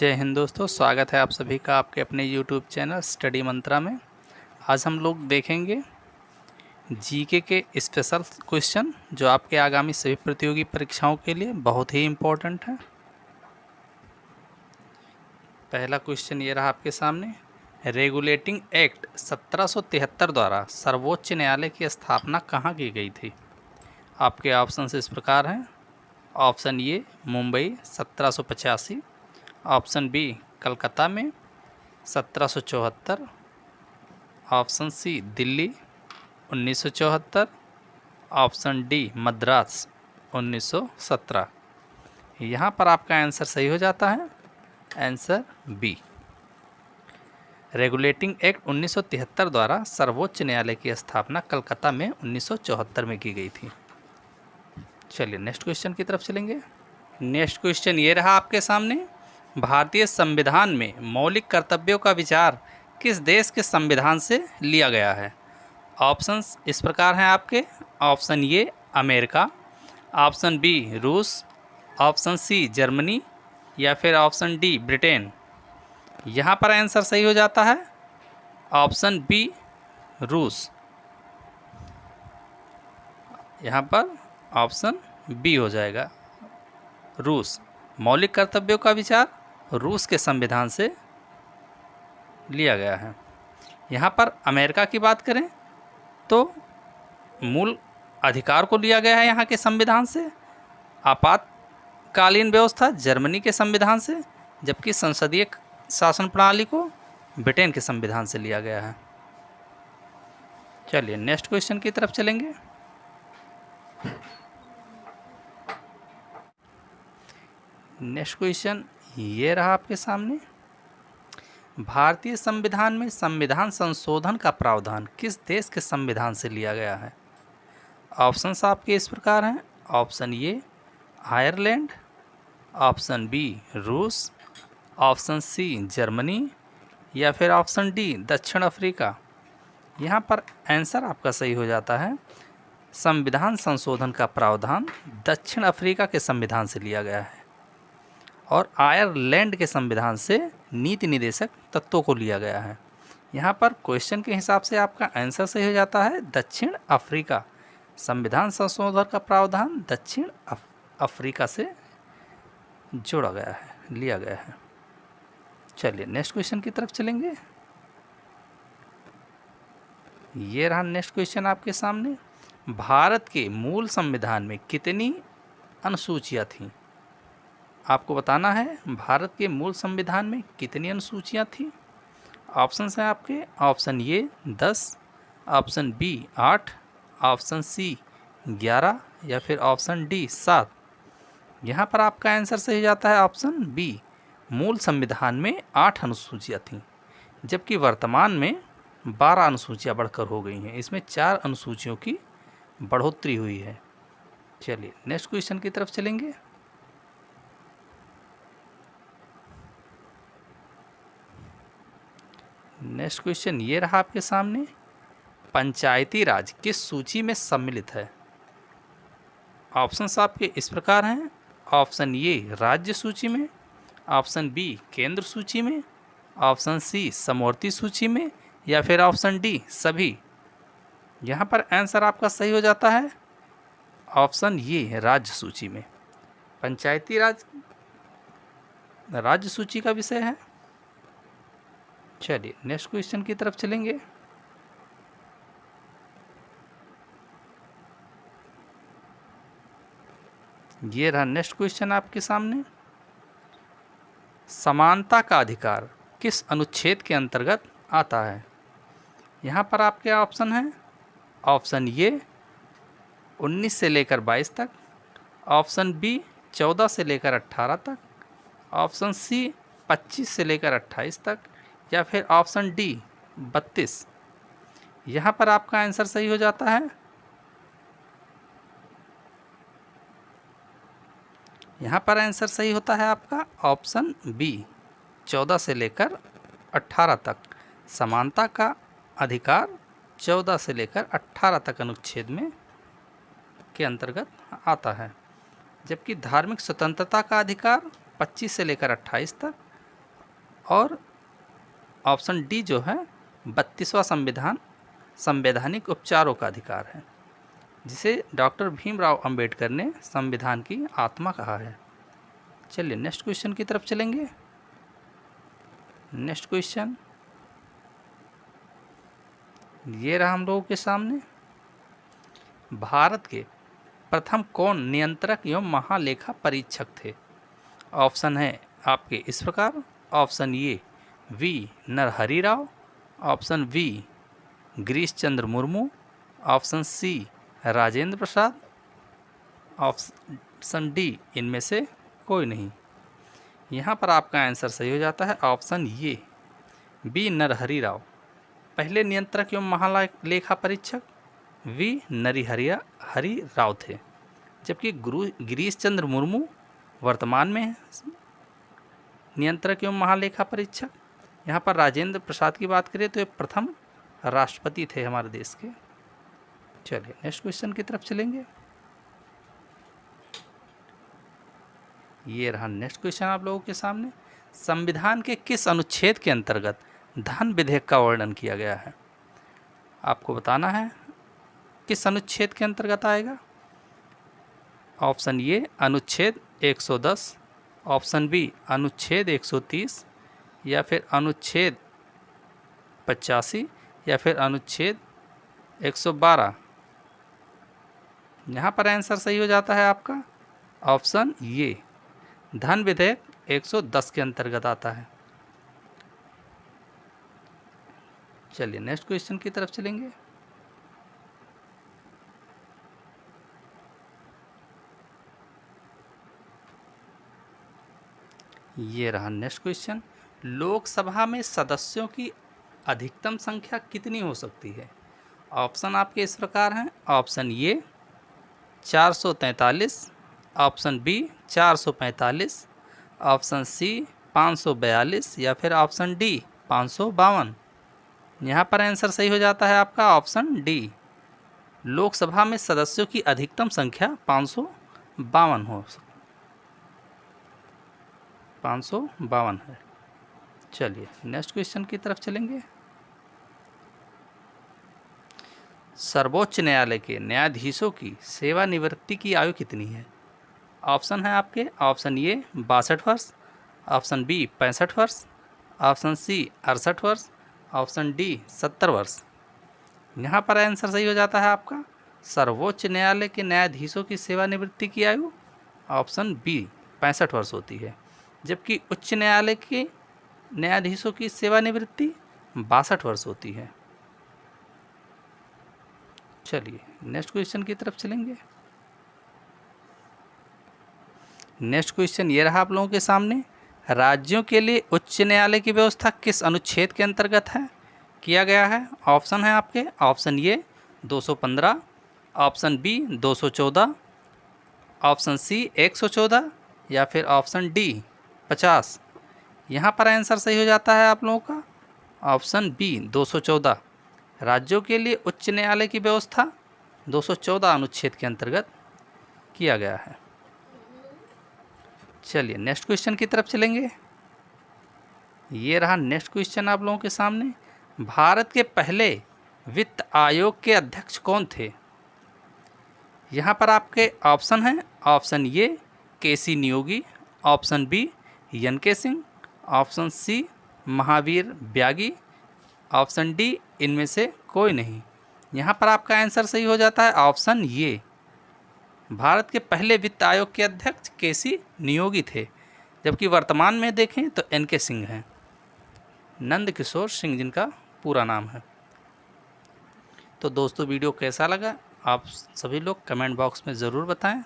जय हिंद दोस्तों, स्वागत है आप सभी का आपके अपने YouTube चैनल स्टडी मंत्रा में। आज हम लोग देखेंगे जीके के स्पेशल क्वेश्चन जो आपके आगामी सभी प्रतियोगी परीक्षाओं के लिए बहुत ही इम्पोर्टेंट है। पहला क्वेश्चन ये रहा आपके सामने। रेगुलेटिंग एक्ट 1773 द्वारा सर्वोच्च न्यायालय की स्थापना कहाँ की गई थी? आपके ऑप्शन इस प्रकार हैं। Option A Mumbai 1785, option B Calcutta में 1774, option C Delhi 1974, option D Madras 1917। यहाँ पर आपका आंसर सही हो जाता है, आंसर बी। रेगुलेटिंग एक्ट 1973 द्वारा सर्वोच्च न्यायालय की स्थापना कलकत्ता में 1974 में की गई थी। चलिए नेक्स्ट क्वेश्चन की तरफ चलेंगे। नेक्स्ट क्वेश्चन ये रहा आपके सामने। भारतीय संविधान में मौलिक कर्तव्यों का विचार किस देश के संविधान से लिया गया है? ऑप्शंस इस प्रकार हैं आपके। Option A America, option B रूस, ऑप्शन सी जर्मनी या फिर ऑप्शन डी ब्रिटेन। यहाँ पर आंसर सही हो जाता है ऑप्शन बी रूस। यहाँ पर ऑप्शन बी हो जाएगा रूस। मौलिक कर्तव्यों का विचार रूस के संविधान से लिया गया है। यहाँ पर अमेरिका की बात करें तो मूल अधिकार को लिया गया है यहाँ के संविधान से। आपातकालीन व्यवस्था जर्मनी के संविधान से, जबकि संसदीय शासन प्रणाली को ब्रिटेन के संविधान से लिया गया है। चलिए नेक्स्ट क्वेश्चन की तरफ चलेंगे। नेक्स्ट क्वेश्चन ये रहा आपके सामने। भारतीय संविधान में संविधान संशोधन का प्रावधान किस देश के संविधान से लिया गया है? ऑप्शंस आपके इस प्रकार हैं। Option A Ireland, option B रूस, ऑप्शन सी जर्मनी या फिर ऑप्शन डी दक्षिण अफ्रीका। यहाँ पर आंसर आपका सही हो जाता है संविधान संशोधन का प्रावधान दक्षिण अफ्रीका के संविधान से लिया गया है और आयरलैंड के संविधान से नीति निर्देशक तत्वों को लिया गया है। यहाँ पर क्वेश्चन के हिसाब से आपका आंसर सही हो जाता है दक्षिण अफ्रीका। संविधान संशोधन का प्रावधान दक्षिण अफ्रीका से जोड़ा गया है, लिया गया है। चलिए नेक्स्ट क्वेश्चन की तरफ चलेंगे। ये रहा नेक्स्ट क्वेश्चन आपके सामने। भारत के मूल संविधान में कितनी अनुसूचियाँ थीं? आपको बताना है भारत के मूल संविधान में कितनी अनुसूचियाँ थीं। ऑप्शंस हैं आपके। Option A 10, option B 8, option C 11 या फिर ऑप्शन डी 7। यहाँ पर आपका आंसर सही जाता है ऑप्शन बी। मूल संविधान में 8 अनुसूचियाँ थीं, जबकि वर्तमान में 12 अनुसूचियाँ बढ़कर हो गई हैं। इसमें 4 अनुसूचियों की बढ़ोतरी हुई है। चलिए नेक्स्ट क्वेश्चन की तरफ चलेंगे। नेक्स्ट क्वेश्चन ये रहा आपके सामने। पंचायती राज किस सूची में सम्मिलित है? ऑप्शंस आपके इस प्रकार हैं। ऑप्शन ए राज्य सूची में, ऑप्शन बी केंद्र सूची में, ऑप्शन सी समवर्ती सूची में या फिर ऑप्शन डी सभी। यहाँ पर आंसर आपका सही हो जाता है ऑप्शन ए राज्य सूची में। पंचायती राज राज्य सूची का विषय है। चलिए नेक्स्ट क्वेश्चन की तरफ चलेंगे। ये रहा नेक्स्ट क्वेश्चन आपके सामने। समानता का अधिकार किस अनुच्छेद के अंतर्गत आता है? यहाँ पर आपके ऑप्शन हैं। ऑप्शन ए 19 से लेकर 22 तक, ऑप्शन बी 14 से लेकर 18 तक, ऑप्शन सी 25 से लेकर 28 तक या फिर ऑप्शन डी 32। यहाँ पर आपका आंसर सही हो जाता है। यहाँ पर आंसर सही होता है आपका ऑप्शन बी 14 से लेकर 18 तक। समानता का अधिकार 14 से लेकर 18 तक अनुच्छेद में के अंतर्गत आता है, जबकि धार्मिक स्वतंत्रता का अधिकार 25 से लेकर 28 तक और ऑप्शन डी जो है 32वां संविधान संवैधानिक उपचारों का अधिकार है, जिसे डॉक्टर भीमराव अंबेडकर ने संविधान की आत्मा कहा है। चलिए नेक्स्ट क्वेश्चन की तरफ चलेंगे। नेक्स्ट क्वेश्चन ये रहा हम लोगों के सामने। भारत के प्रथम कौन नियंत्रक एवं महालेखा परीक्षक थे? ऑप्शन है आपके इस प्रकार। Option A V Narahari Rao, option B Girish Chandra Murmu, option C Rajendra Prasad, option D इनमें से कोई नहीं। यहाँ पर आपका आंसर सही हो जाता है option A B Narahari Rao पहले नियंत्रक एवं महालेखा परीक्षक वी हरि राव थे, जबकि गिरीश चंद्र मुर्मू वर्तमान में नियंत्रक एवं महालेखा परीक्षक। यहाँ पर राजेंद्र प्रसाद की बात करें तो ये प्रथम राष्ट्रपति थे हमारे देश के। चलिए नेक्स्ट क्वेश्चन की तरफ चलेंगे। ये रहा नेक्स्ट क्वेश्चन आप लोगों के सामने। संविधान के किस अनुच्छेद के अंतर्गत धन विधेयक का वर्णन किया गया है? आपको बताना है किस अनुच्छेद के अंतर्गत आएगा। ऑप्शन ए अनुच्छेद 110, ऑप्शन बी अनुच्छेद 130, या फिर अनुच्छेद 85, या फिर अनुच्छेद 112। यहाँ पर आंसर सही हो जाता है आपका ऑप्शन ए धन विधेयक 110 के अंतर्गत आता है। चलिए नेक्स्ट क्वेश्चन की तरफ चलेंगे। ये रहा नेक्स्ट क्वेश्चन। लोकसभा में सदस्यों की अधिकतम संख्या कितनी हो सकती है? ऑप्शन आपके इस प्रकार हैं। Option A 443, option B 445, option C 542, या फिर ऑप्शन डी 552। यहाँ पर आंसर सही हो जाता है आपका ऑप्शन डी लोकसभा में सदस्यों की अधिकतम संख्या 552 हो 552 है। चलिए नेक्स्ट क्वेश्चन की तरफ चलेंगे। सर्वोच्च न्यायालय के न्यायाधीशों की सेवानिवृत्ति की आयु कितनी है? ऑप्शन है आपके। ऑप्शन ए 62 वर्ष, ऑप्शन बी 65 वर्ष, ऑप्शन सी 68 वर्ष, ऑप्शन डी 70 वर्ष। यहाँ पर आंसर सही हो जाता है आपका सर्वोच्च न्यायालय के न्यायाधीशों की सेवानिवृत्ति की आयु ऑप्शन बी 65 वर्ष होती है, जबकि उच्च न्यायालय के न्यायाधीशों की सेवानिवृत्ति 62 वर्ष होती है। चलिए नेक्स्ट क्वेश्चन की तरफ चलेंगे। नेक्स्ट क्वेश्चन ये रहा आप लोगों के सामने। राज्यों के लिए उच्च न्यायालय की व्यवस्था किस अनुच्छेद के अंतर्गत है किया गया है? ऑप्शन है आपके। Option A 215, option B 214, option C 114, या फिर ऑप्शन डी 50। यहाँ पर आंसर सही हो जाता है आप लोगों का ऑप्शन बी 214। राज्यों के लिए उच्च न्यायालय की व्यवस्था 214 अनुच्छेद के अंतर्गत किया गया है। चलिए नेक्स्ट क्वेश्चन की तरफ चलेंगे। ये रहा नेक्स्ट क्वेश्चन आप लोगों के सामने। भारत के पहले वित्त आयोग के अध्यक्ष कौन थे? यहाँ पर आपके ऑप्शन हैं। Option A KC Neogy, option B N K Singh, option C Mahavir ब्यागी, ऑप्शन डी इनमें से कोई नहीं। यहाँ पर आपका आंसर सही हो जाता है ऑप्शन ए भारत के पहले वित्त आयोग के अध्यक्ष केसी नियोगी थे, जबकि वर्तमान में देखें तो एन के सिंह हैं। नंद किशोर सिंह जिनका पूरा नाम है। तो दोस्तों वीडियो कैसा लगा आप सभी लोग कमेंट बॉक्स में ज़रूर बताएं।